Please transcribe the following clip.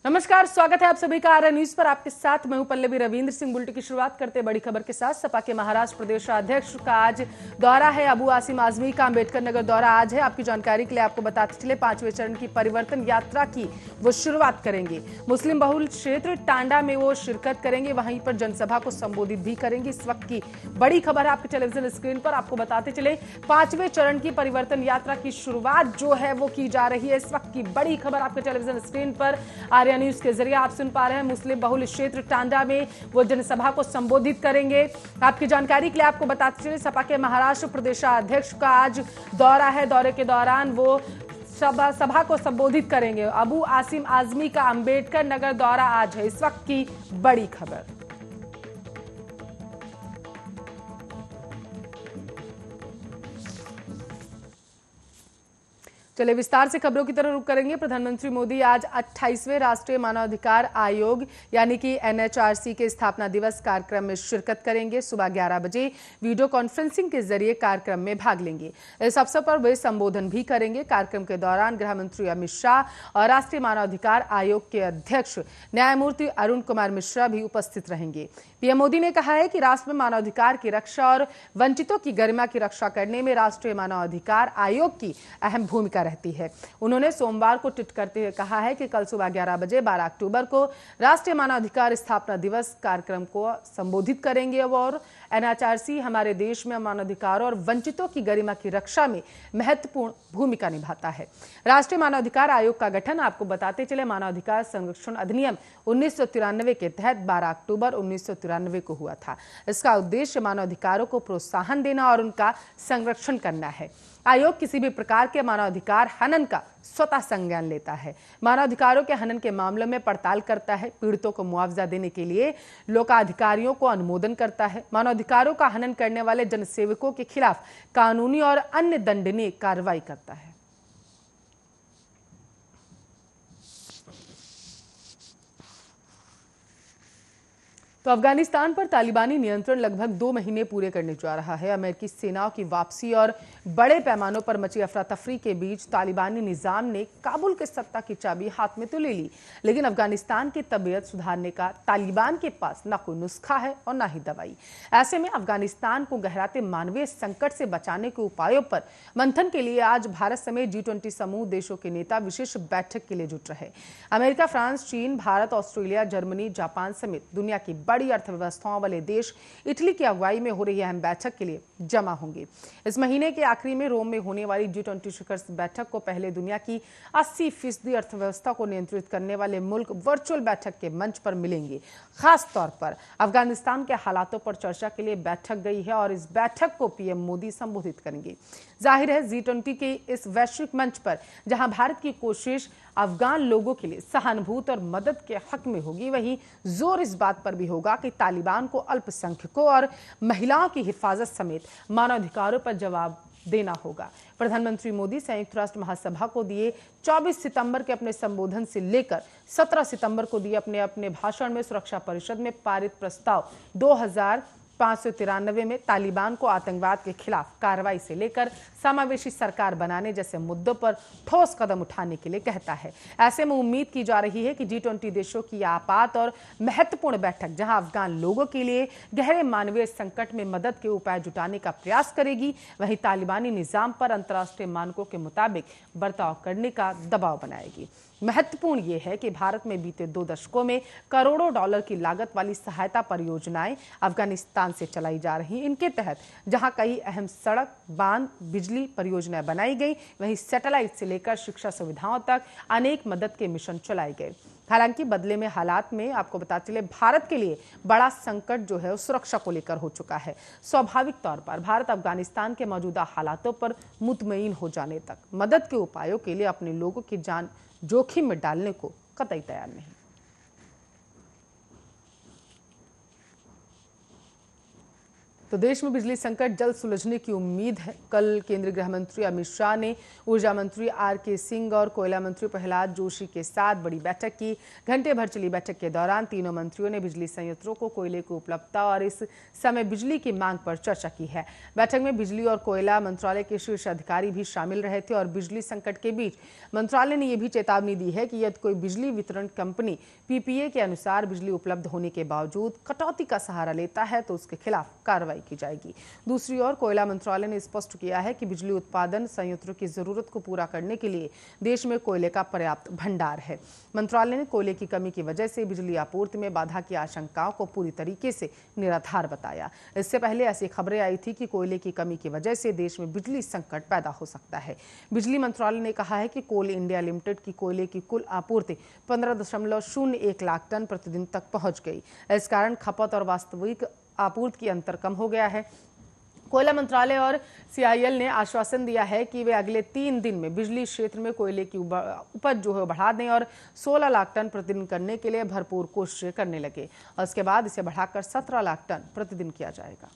नमस्कार, स्वागत है आप सभी का आरएन न्यूज पर। आपके साथ मैं हूं पल्लवी रविंद्र सिंह। बुलेटिन की शुरुआत करते हैं बड़ी खबर के साथ। सपा के महाराष्ट्र प्रदेशाध्यक्ष का आज दौरा है। अबू आसिम आजमी का अंबेडकर नगर दौरा आज है। आपकी जानकारी के लिए आपको बताते चले, 5वें चरण की परिवर्तन यात्रा की वो शुरुआत करेंगे। मुस्लिम बहुल क्षेत्र टांडा में वो शिरकत करेंगे, वहीं पर जनसभा को संबोधित भी करेंगे। इस वक्त की बड़ी खबर है आपके टेलीविजन स्क्रीन पर। आपको बताते चले, 5वें चरण की परिवर्तन यात्रा की शुरुआत जो है वो की जा रही है। इस वक्त की बड़ी खबर आपके टेलीविजन स्क्रीन पर न्यूज के जरिए आप सुन पा रहे हैं। मुस्लिम बहुल क्षेत्र टांडा में वो जनसभा को संबोधित करेंगे। आपकी जानकारी के लिए आपको बताते चले, सपा के महाराष्ट्र प्रदेशाध्यक्ष का आज दौरा है। दौरे के दौरान वो सभा को संबोधित करेंगे। अबू आसिम आजमी का अंबेडकर नगर दौरा आज है। इस वक्त की बड़ी खबर। चलिए विस्तार से खबरों की तरफ रुख करेंगे। प्रधानमंत्री मोदी आज 28वें राष्ट्रीय मानवाधिकार आयोग यानी कि एनएचआरसी के स्थापना दिवस कार्यक्रम में शिरकत करेंगे। सुबह 11 बजे वीडियो कॉन्फ्रेंसिंग के जरिए कार्यक्रम में भाग लेंगे। इस अवसर पर वे संबोधन भी करेंगे। कार्यक्रम के दौरान गृह मंत्री अमित शाह और राष्ट्रीय मानवाधिकार आयोग के अध्यक्ष न्यायमूर्ति अरुण कुमार मिश्रा भी उपस्थित रहेंगे। पीएम मोदी ने कहा है कि राष्ट्र में मानवाधिकार की रक्षा और वंचितों की गरिमा की रक्षा करने में राष्ट्रीय मानवाधिकार आयोग की अहम भूमिका रहती है। उन्होंने सोमवार को ट्वीट करते हुए कहा है कि कल सुबह 11 बजे 12 अक्टूबर को राष्ट्रीय मानवाधिकार स्थापना दिवस कार्यक्रम को संबोधित करेंगे और एनएचआरसी हमारे देश में मानवाधिकार और वंचितों की गरिमा की रक्षा में महत्वपूर्ण भूमिका निभाता है। राष्ट्रीय मानवाधिकार आयोग का गठन आपको बताते चले, मानवाधिकार संरक्षण अधिनियम 1993 के तहत 12 अक्टूबर 1993 को हुआ था। इसका उद्देश्य मानवाधिकारों को प्रोत्साहन देना और उनका संरक्षण करना है। आयोग किसी भी प्रकार के मानवाधिकार हनन का स्वतः संज्ञान लेता है। मानवाधिकारों के हनन के मामलों में पड़ताल करता है। पीड़ितों को मुआवजा देने के लिए लोकाधिकारियों को अनुमोदन करता है। मानवाधिकारों का हनन करने वाले जनसेवकों के खिलाफ कानूनी और अन्य दंडनीय कार्रवाई करता है। तो अफगानिस्तान पर तालिबानी नियंत्रण लगभग 2 महीने पूरे करने जा रहा है। अमेरिकी सेनाओं की वापसी और बड़े पैमानों पर मची अफरा तफरी के बीच तालिबानी निजाम ने काबुल के सत्ता की चाबी हाथ में तो ले ली, लेकिन अफगानिस्तान की तबीयत सुधारने का तालिबान के पास न कोई नुस्खा है और न ही दवाई। ऐसे में अफगानिस्तान को गहराते मानवीय संकट से बचाने के उपायों पर मंथन के लिए आज भारत समेत G20 समूह देशों के नेता विशेष बैठक के लिए जुट रहे। अमेरिका, फ्रांस, चीन, भारत, ऑस्ट्रेलिया, जर्मनी, जापान समेत दुनिया की बड़ी अर्थव्यवस्थाओं वाले देश इटली की अगुवाई में हो रही अहम बैठक के लिए जमा होंगे। इस महीने के आखिरी में रोम में होने वाली G20 शिखर बैठक को पहले दुनिया की 80% अर्थव्यवस्था को नियंत्रित करने वाले मुल्क वर्चुअल बैठक के मंच पर मिलेंगे। खास तौर पर अफगानिस्तान के हालातों पर चर्चा के लिए बैठक गई है और इस बैठक को पीएम मोदी संबोधित करेंगे। जाहिर है G20 के इस वैश्विक मंच पर जहां भारत की कोशिश अफगान लोगों के लिए सहानुभूति और मदद के हक में होगी, वहीं जोर इस बात पर भी होगा कि तालिबान को अल्पसंख्यकों और महिलाओं की हिफाजत समेत मानवाधिकारों पर जवाब देना होगा। प्रधानमंत्री मोदी संयुक्त राष्ट्र महासभा को दिए 24 सितंबर के अपने संबोधन से लेकर 17 सितंबर को दिए अपने अपने भाषण में सुरक्षा परिषद में पारित प्रस्ताव 2593 में तालिबान को आतंकवाद के खिलाफ कार्रवाई से लेकर समावेशी सरकार बनाने जैसे मुद्दों पर ठोस कदम उठाने के लिए कहता है। ऐसे में उम्मीद की जा रही है कि G20 देशों की आपात और महत्वपूर्ण बैठक जहां अफगान लोगों के लिए गहरे मानवीय संकट में मदद के उपाय जुटाने का प्रयास करेगी, वहीं तालिबानी निजाम पर अंतर्राष्ट्रीय मानकों के मुताबिक बर्ताव करने का दबाव बनाएगी। महत्वपूर्ण यह है कि भारत में बीते 2 दशकों में करोड़ों डॉलर की लागत वाली सहायता परियोजनाएं अफगानिस्तान से चलाई जा रही हैं। इनके तहत जहां कई अहम सड़क, बांध, बिजली परियोजनाएं बनाई गई, वहीं सैटेलाइट से लेकर शिक्षा सुविधाओं तक अनेक मदद के मिशन चलाए गए। हालांकि बदले में हालात में आपको बताते चले, भारत के लिए बड़ा संकट जो है सुरक्षा को लेकर हो चुका है। स्वाभाविक तौर पर भारत अफगानिस्तान के मौजूदा हालातों पर मुतमईन हो जाने तक मदद के उपायों के लिए अपने लोगों की जान जोखिम में डालने को कतई तैयार नहीं। तो देश में बिजली संकट जल्द सुलझने की उम्मीद है। कल केंद्रीय गृह मंत्री अमित शाह ने ऊर्जा मंत्री आर.के. सिंह और कोयला मंत्री प्रहलाद जोशी के साथ बड़ी बैठक की। घंटे भर चली बैठक के दौरान तीनों मंत्रियों ने बिजली संयंत्रों को कोयले की उपलब्धता और इस समय बिजली की मांग पर चर्चा की है। बैठक में बिजली और कोयला मंत्रालय के शीर्ष अधिकारी भी शामिल रहे थे और बिजली संकट के बीच मंत्रालय ने यह भी चेतावनी दी है कि यदि कोई बिजली वितरण कंपनी पीपीए के अनुसार बिजली उपलब्ध होने के बावजूद कटौती का सहारा लेता है तो उसके खिलाफ कार्रवाई की जाएगी। दूसरी ओर कोयला मंत्रालय ने स्पष्ट किया है कि बिजली उत्पादन संयंत्रों की जरूरत को पूरा करने के लिए देश में कोयले का पर्याप्त भंडार है। मंत्रालय ने कोयले की कमी की वजह से बिजली आपूर्ति में बाधा की आशंकाओं को पूरी तरीके से निराधार बताया। इससे पहले ऐसी खबरें आई थी कि कोयले की कमी की वजह से देश में बिजली संकट पैदा हो सकता है। बिजली मंत्रालय ने कहा है कि कोल इंडिया लिमिटेड की कोयले की कुल आपूर्ति 15.01 लाख टन प्रतिदिन तक पहुंच गई। इस कारण खपत और वास्तविक आपूर्ति की अंतर कम हो गया है। कोयला मंत्रालय और सीआईएल ने आश्वासन दिया है कि वे अगले 3 दिन में बिजली क्षेत्र में कोयले की उपज बढ़ा दें और 16 लाख टन प्रतिदिन करने के लिए भरपूर कोशिशें करने लगे और उसके बाद इसे बढ़ाकर 17 लाख टन प्रतिदिन किया जाएगा।